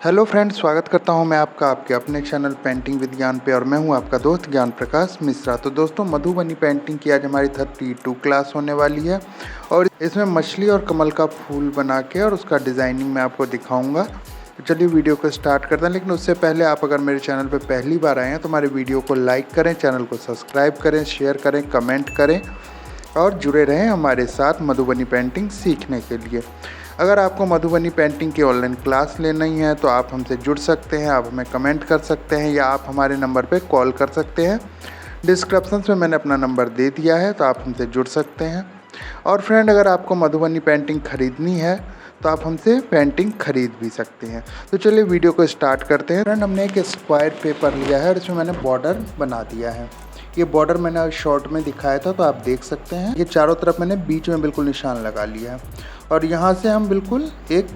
Hello friends, स्वागत करता हूं मैं आपका आपके अपने चैनल पेंटिंग विद ज्ञान पे और मैं हूं आपका दोस्त ज्ञान प्रकाश मिश्रा। तो दोस्तों, मधुबनी पेंटिंग की आज हमारी 32 क्लास होने वाली है और इसमें मछली और कमल का फूल बना के और उसका डिज़ाइनिंग मैं आपको दिखाऊंगा। तो चलिए वीडियो को स्टार्ट करते हैं। लेकिन उससे पहले आप अगर मेरे चैनल पर पहली बार आए हैं तो हमारे वीडियो को लाइक करें, चैनल को सब्सक्राइब करें, शेयर करें, कमेंट करें और जुड़े रहें हमारे साथ मधुबनी पेंटिंग सीखने के लिए। अगर आपको मधुबनी पेंटिंग की ऑनलाइन क्लास लेनी है तो आप हमसे जुड़ सकते हैं, आप हमें कमेंट कर सकते हैं या आप हमारे नंबर पर कॉल कर सकते हैं। डिस्क्रिप्शन में मैंने अपना नंबर दे दिया है, तो आप हमसे जुड़ सकते हैं। और फ्रेंड, अगर आपको मधुबनी पेंटिंग ख़रीदनी है तो आप हमसे पेंटिंग खरीद भी सकते हैं। तो चलिए वीडियो को स्टार्ट करते हैं। फ्रेंड, हमने एक स्क्वायर पेपर लिया है और इसमें मैंने बॉर्डर बना दिया है। ये बॉर्डर मैंने शॉर्ट में दिखाया था, तो आप देख सकते हैं। ये चारों तरफ मैंने बीच में बिल्कुल निशान लगा लिया है और यहाँ से हम बिल्कुल एक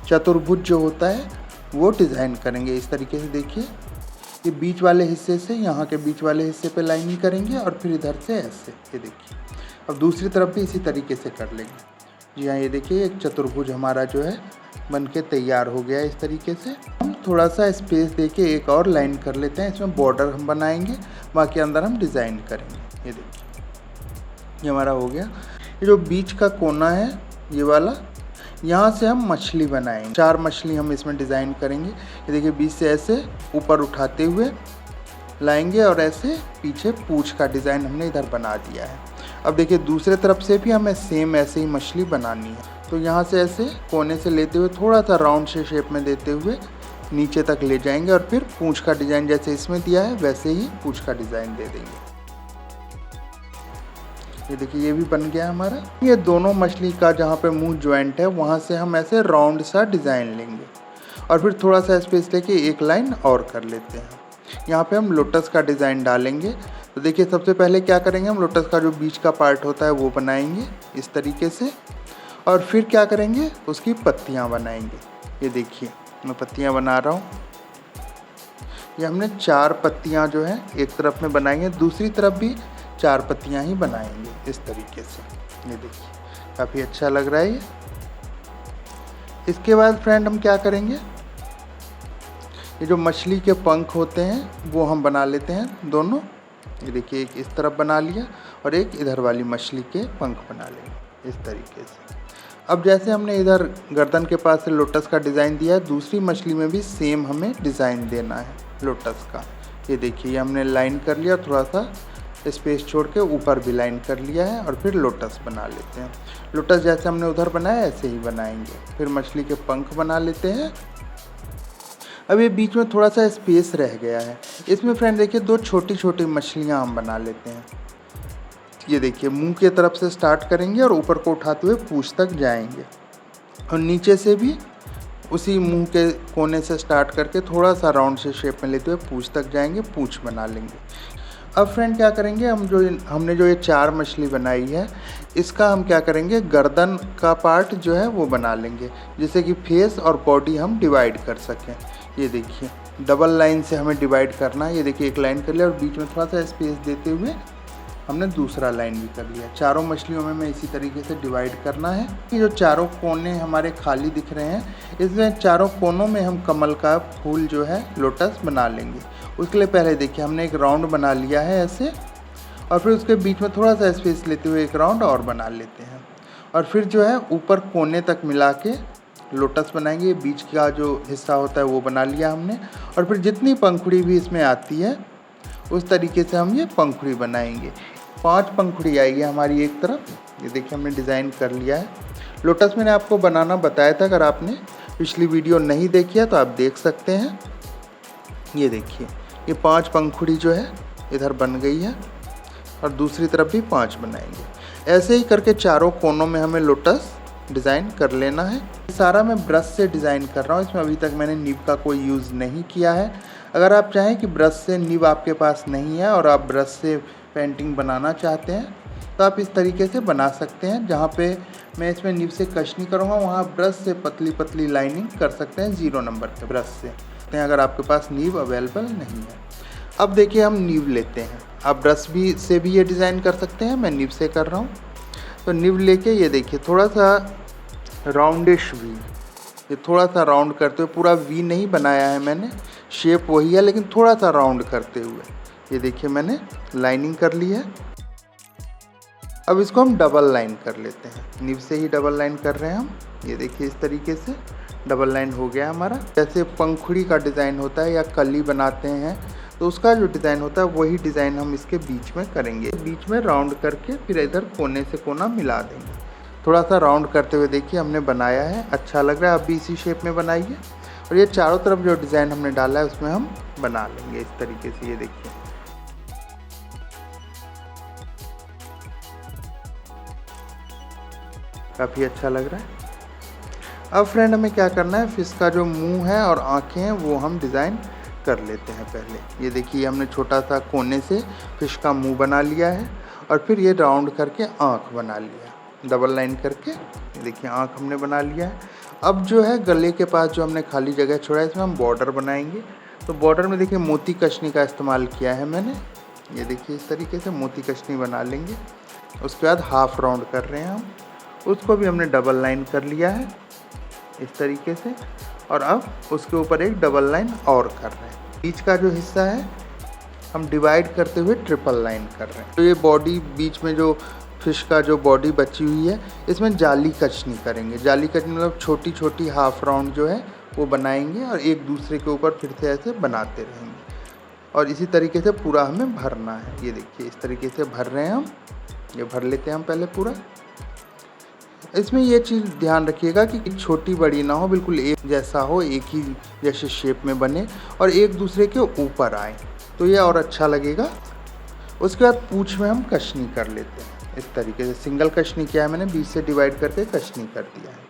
चतुर्भुज जो होता है वो डिज़ाइन करेंगे। इस तरीके से देखिए, ये बीच वाले हिस्से से यहाँ के बीच वाले हिस्से पे लाइनिंग करेंगे और फिर इधर से ऐसे, ये देखिए। अब दूसरी तरफ भी इसी तरीके से कर लेंगे। जी हाँ, ये देखिए, एक चतुर्भुज हमारा जो है बन के तैयार हो गया है। इस तरीके से हम थोड़ा सा स्पेस देके एक और लाइन कर लेते हैं। इसमें बॉर्डर हम बनाएंगे, बाकी अंदर हम डिज़ाइन करेंगे। ये देखिए, ये हमारा हो गया। ये जो बीच का कोना है ये वाला, यहाँ से हम मछली बनाएंगे। 4 मछली हम इसमें डिज़ाइन करेंगे। ये देखिए, बीच से ऐसे ऊपर उठाते हुए लाएंगे और ऐसे पीछे पूंछ का डिज़ाइन हमने इधर बना दिया है। अब देखिए, दूसरे तरफ से भी हमें सेम ऐसे ही मछली बनानी है। तो यहाँ से ऐसे कोने से लेते हुए थोड़ा सा राउंड से शेप में देते हुए नीचे तक ले जाएंगे और फिर पूंछ का डिज़ाइन जैसे इसमें दिया है वैसे ही पूंछ का डिज़ाइन दे देंगे। ये देखिए, ये भी बन गया हमारा। ये दोनों मछली का जहाँ पे मुंह ज्वाइंट है वहाँ से हम ऐसे राउंड सा डिज़ाइन लेंगे और फिर थोड़ा सा स्पेस लेके एक लाइन और कर लेते हैं। यहाँ पे हम लोटस का डिज़ाइन डालेंगे। तो देखिए, सबसे पहले क्या करेंगे, हम लोटस का जो बीच का पार्ट होता है वो बनाएंगे इस तरीके से और फिर क्या करेंगे, उसकी पत्तियाँ बनाएंगे। ये देखिए, मैं पत्तियाँ बना रहा हूँ। ये हमने 4 पत्तियाँ जो है एक तरफ में बनाएंगे, दूसरी तरफ भी 4 पत्तियाँ ही बनाएंगे इस तरीके से। ये देखिए, काफ़ी अच्छा लग रहा है ये। इसके बाद फ्रेंड हम क्या करेंगे, ये जो मछली के पंख होते हैं वो हम बना लेते हैं दोनों। ये देखिए, एक इस तरफ बना लिया और एक इधर वाली मछली के पंख बना लेंगे इस तरीके से। अब जैसे हमने इधर गर्दन के पास से लोटस का डिज़ाइन दिया है, दूसरी मछली में भी सेम हमें डिज़ाइन देना है लोटस का। ये देखिए, ये हमने लाइन कर लिया, थोड़ा सा स्पेस छोड़ के ऊपर भी लाइन कर लिया है और फिर लोटस बना लेते हैं। लोटस जैसे हमने उधर बनाया ऐसे ही बनाएंगे। फिर मछली के पंख बना लेते हैं। अब ये बीच में थोड़ा सा स्पेस रह गया है, इसमें फ्रेंड देखिए 2 छोटी छोटी मछलियाँ हम बना लेते हैं। ये देखिए, मुंह के तरफ से स्टार्ट करेंगे और ऊपर को उठाते हुए पूंछ तक जाएंगे और नीचे से भी उसी मुंह के कोने से स्टार्ट करके थोड़ा सा राउंड से शेप में लेते हुए पूंछ तक जाएंगे, पूंछ बना लेंगे। अब फ्रेंड क्या करेंगे, हमने जो ये 4 मछली बनाई है इसका हम क्या करेंगे, गर्दन का पार्ट जो है वो बना लेंगे, जिससे कि फेस और बॉडी हम डिवाइड कर सकें। ये देखिए, डबल लाइन से हमें डिवाइड करना है। ये देखिए, एक लाइन कर लिया और बीच में थोड़ा सा स्पेस देते हुए हमने दूसरा लाइन भी कर लिया। 4 मछलियों में हमें इसी तरीके से डिवाइड करना है। ये जो 4 कोने हमारे खाली दिख रहे हैं, इसमें 4 कोनों में हम कमल का फूल जो है लोटस बना लेंगे। उसके लिए पहले देखिए, हमने एक राउंड बना लिया है ऐसे और फिर उसके बीच में थोड़ा सा स्पेस लेते हुए एक राउंड और बना लेते हैं और फिर जो है ऊपर कोने तक मिला के लोटस बनाएंगे। बीच का जो हिस्सा होता है वो बना लिया हमने और फिर जितनी पंखुड़ी भी इसमें आती है उस तरीके से हम ये पंखुड़ी बनाएंगे। 5 पंखुड़ी आएगी हमारी एक तरफ। ये देखिए, हमने डिज़ाइन कर लिया है। लोटस मैंने आपको बनाना बताया था, अगर आपने पिछली वीडियो नहीं देखी है तो आप देख सकते हैं। ये देखिए, ये 5 पंखुड़ी जो है इधर बन गई है और दूसरी तरफ भी 5 बनाएंगे। ऐसे ही करके चारों कोनों में हमें लोटस डिज़ाइन कर लेना है। सारा मैं ब्रश से डिज़ाइन कर रहा हूँ, इसमें अभी तक मैंने निब का कोई यूज़ नहीं किया है। अगर आप चाहें कि ब्रश से निब आपके पास नहीं है और आप ब्रश से पेंटिंग बनाना चाहते हैं तो आप इस तरीके से बना सकते हैं। जहाँ पे मैं इसमें निब से कश नहीं करूँगा वहाँ ब्रश से पतली पतली लाइनिंग कर सकते हैं 0 नंबर के ब्रश से, अगर आपके पास निब अवेलेबल नहीं है। अब देखिए, हम निब लेते हैं। आप ब्रश से भी ये डिज़ाइन कर सकते हैं, मैं निब से कर रहा हूँ। तो निब लेके ये देखिए, थोड़ा सा राउंडिश भी ये थोड़ा सा राउंड करते हुए, पूरा वी नहीं बनाया है मैंने, शेप वही है लेकिन थोड़ा सा राउंड करते हुए। ये देखिए मैंने लाइनिंग कर ली है। अब इसको हम डबल लाइन कर लेते हैं, निब से ही डबल लाइन कर रहे हैं हम। ये देखिए इस तरीके से डबल लाइन हो गया हमारा। जैसे पंखुड़ी का डिज़ाइन होता है या कली बनाते हैं तो उसका जो डिज़ाइन होता है वही डिज़ाइन हम इसके बीच में करेंगे। बीच में राउंड करके फिर इधर कोने से कोना मिला देंगे। थोड़ा सा राउंड करते हुए देखिए हमने बनाया है, अच्छा लग रहा है। अब भी इसी शेप में बनाइए और ये चारों तरफ जो डिज़ाइन हमने डाला है उसमें हम बना लेंगे इस तरीके से। ये देखिए काफ़ी अच्छा लग रहा है। अब फ्रेंड हमें क्या करना है, फिश का जो मुंह है और आँखें हैं वो हम डिज़ाइन कर लेते हैं पहले। ये देखिए हमने छोटा सा कोने से फिश का मुंह बना लिया है और फिर ये राउंड करके आँख बना लिया, डबल लाइन करके। ये देखिए आँख हमने बना लिया है। अब जो है गले के पास जो हमने खाली जगह छोड़ा है इसमें हम बॉर्डर बनाएंगे। तो बॉर्डर में देखिए मोती कशनी का इस्तेमाल किया है मैंने। ये देखिए इस तरीके से मोती कशनी बना लेंगे। उसके बाद हाफ राउंड कर रहे हैं हम, उसको भी हमने डबल लाइन कर लिया है इस तरीके से। और अब उसके ऊपर एक डबल लाइन और कर रहे हैं। बीच का जो हिस्सा है हम डिवाइड करते हुए ट्रिपल लाइन कर रहे हैं। तो ये बॉडी बीच में जो फिश का जो बॉडी बची हुई है इसमें जाली कचनी करेंगे। जाली कचनी मतलब छोटी छोटी हाफ राउंड जो है वो बनाएंगे और एक दूसरे के ऊपर फिर से ऐसे बनाते रहेंगे और इसी तरीके से पूरा हमें भरना है। ये देखिए इस तरीके से भर रहे हैं हम। ये भर लेते हैं हम पहले पूरा। इसमें ये चीज़ ध्यान रखिएगा कि छोटी बड़ी ना हो, बिल्कुल एक जैसा हो, एक ही जैसे शेप में बने और एक दूसरे के ऊपर आए तो ये और अच्छा लगेगा। उसके बाद पूँछ में हम कशनी कर लेते हैं इस तरीके से। सिंगल कशनी किया है मैंने, बीच से डिवाइड करके कशनी कर दिया है।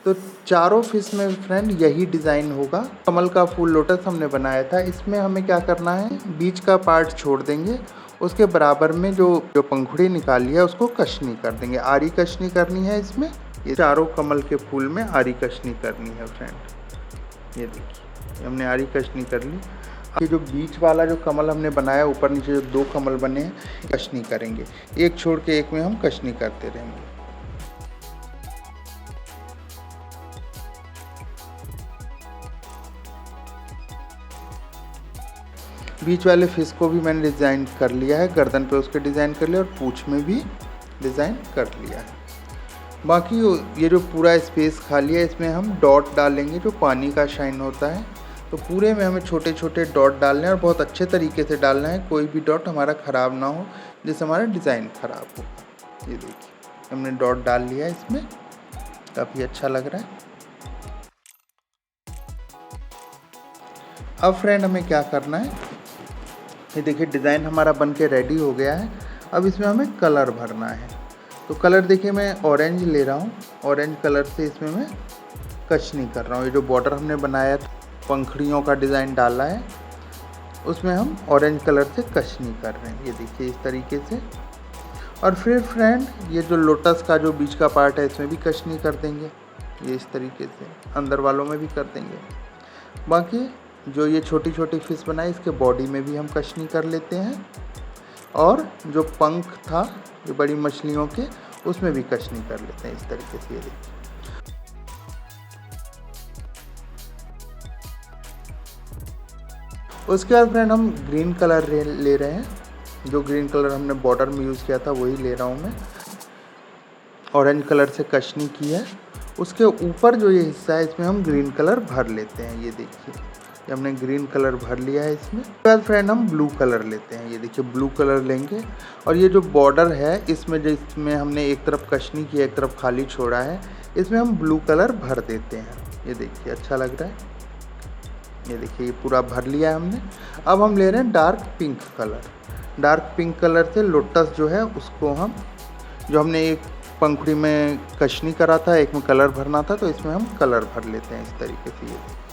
तो चारों फिश में फ्रेंड यही डिज़ाइन होगा। कमल का फूल लोटस हमने बनाया था, इसमें हमें क्या करना है, बीच का पार्ट छोड़ देंगे, उसके बराबर में जो पंखुड़ी निकाली है उसको कशनी कर देंगे। आरी कशनी करनी है इसमें। ये चारों कमल के फूल में आरी कशनी करनी है फ्रेंड। ये देखिए हमने आरी कशनी कर ली। ये जो बीच वाला जो कमल हमने बनाया, ऊपर नीचे जो दो कमल बने हैं, कशनी करेंगे। एक छोड़ के एक में हम कशनी करते रहेंगे। बीच वाले फिश को भी मैंने डिज़ाइन कर लिया है, गर्दन पे उसके डिज़ाइन कर लिया और पूँछ में भी डिज़ाइन कर लिया है। बाकी ये जो पूरा स्पेस खाली है इसमें हम डॉट डालेंगे जो पानी का शाइन होता है। तो पूरे में हमें छोटे छोटे डॉट डालने हैं और बहुत अच्छे तरीके से डालना है, कोई भी डॉट हमारा ख़राब ना हो जिससे हमारा डिज़ाइन ख़राब हो। ये देखिए हमने डॉट डाल लिया है इसमें, काफ़ी अच्छा लग रहा है। अब फ्रेंड हमें क्या करना है, ये देखिए डिज़ाइन हमारा बन के रेडी हो गया है। अब इसमें हमें कलर भरना है। तो कलर देखिए मैं ऑरेंज ले रहा हूँ, ऑरेंज कलर से इसमें मैं कशनी कर रहा हूँ। ये जो बॉर्डर हमने बनाया था, पंखुड़ियों का डिज़ाइन डाला है, उसमें हम ऑरेंज कलर से कशनी कर रहे हैं। ये देखिए इस तरीके से। और फिर फ्रेंड ये जो लोटस का जो बीच का पार्ट है इसमें भी कशनी कर देंगे, ये इस तरीके से अंदर वालों में भी कर देंगे। बाकी जो ये छोटी छोटी फिश बनाई इसके बॉडी में भी हम कशनी कर लेते हैं और जो पंख था जो बड़ी मछलियों के उसमें भी कशनी कर लेते हैं इस तरीके से। ये देखिए उसके बाद फ्रेंड हम ग्रीन कलर ले रहे हैं। जो ग्रीन कलर हमने बॉर्डर में यूज़ किया था वही ले रहा हूँ मैं। ऑरेंज कलर से कशनी की है, उसके ऊपर जो ये हिस्सा है इसमें हम ग्रीन कलर भर लेते हैं। ये देखिए ये हमने ग्रीन कलर भर लिया है इसमें। उसके बाद फ्रेंड हम ब्लू कलर लेते हैं। ये देखिए ब्लू कलर लेंगे और ये जो बॉर्डर है इसमें जिसमें हमने एक तरफ कशनी की एक तरफ खाली छोड़ा है, इसमें हम ब्लू कलर भर देते हैं। ये देखिए अच्छा लग रहा है। ये देखिए ये पूरा भर लिया है हमने। अब हम ले रहे हैं dark pink colour. Dark pink colour से लोटस जो है उसको हम, जो हमने एक पंखुड़ी में कशनी करा था, एक में कलर भरना था, तो इसमें हम कलर भर लेते हैं इस तरीके से।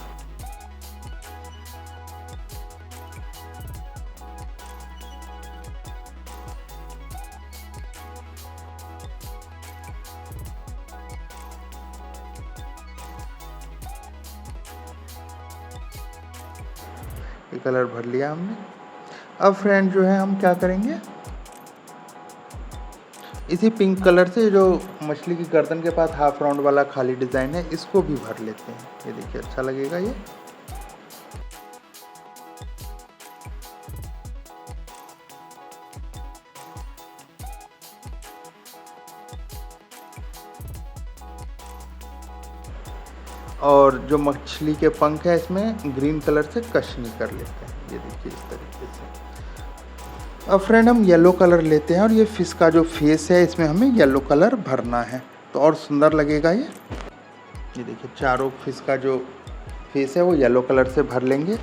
ये कलर भर लिया हमने। अब फ्रेंड जो है हम क्या करेंगे, इसी पिंक कलर से जो मछली की गर्दन के पास हाफ राउंड वाला खाली डिज़ाइन है, इसको भी भर लेते हैं। ये देखिए अच्छा लगेगा ये। और जो मछली के पंख है इसमें ग्रीन कलर से कशनी कर लेते हैं। ये देखिए इस तरीके से। अब फ्रेंड हम येलो कलर लेते हैं और ये फिश का जो फेस है इसमें हमें येलो कलर भरना है, तो और सुंदर लगेगा ये। ये देखिए चारों फिश का जो फेस है वो येलो कलर से भर लेंगे।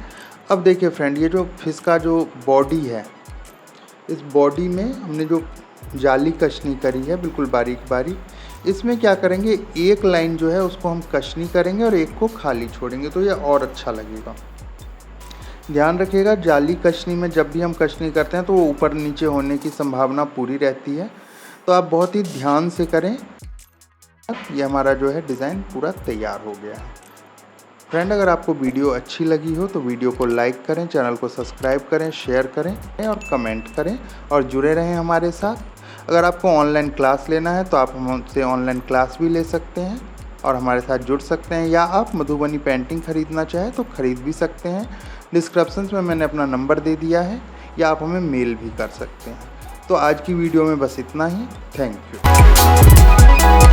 अब देखिए फ्रेंड, ये जो फिश का जो बॉडी है, इस बॉडी में हमने जो जाली कशनी करी है बिल्कुल बारीक बारीक, इसमें क्या करेंगे, एक लाइन जो है उसको हम कशनी करेंगे और एक को खाली छोड़ेंगे, तो ये और अच्छा लगेगा। ध्यान रखिएगा, जाली कशनी में जब भी हम कशनी करते हैं तो वो ऊपर नीचे होने की संभावना पूरी रहती है, तो आप बहुत ही ध्यान से करें। ये हमारा जो है डिज़ाइन पूरा तैयार हो गया है। फ्रेंड, अगर आपको वीडियो अच्छी लगी हो तो वीडियो को लाइक करें, चैनल को सब्सक्राइब करें, शेयर करें और कमेंट करें और जुड़े रहें हमारे साथ। अगर आपको ऑनलाइन क्लास लेना है तो आप हमसे ऑनलाइन क्लास भी ले सकते हैं और हमारे साथ जुड़ सकते हैं, या आप मधुबनी पेंटिंग ख़रीदना चाहें तो ख़रीद भी सकते हैं। डिस्क्रिप्शन में मैंने अपना नंबर दे दिया है, या आप हमें मेल भी कर सकते हैं। तो आज की वीडियो में बस इतना ही। Thank you.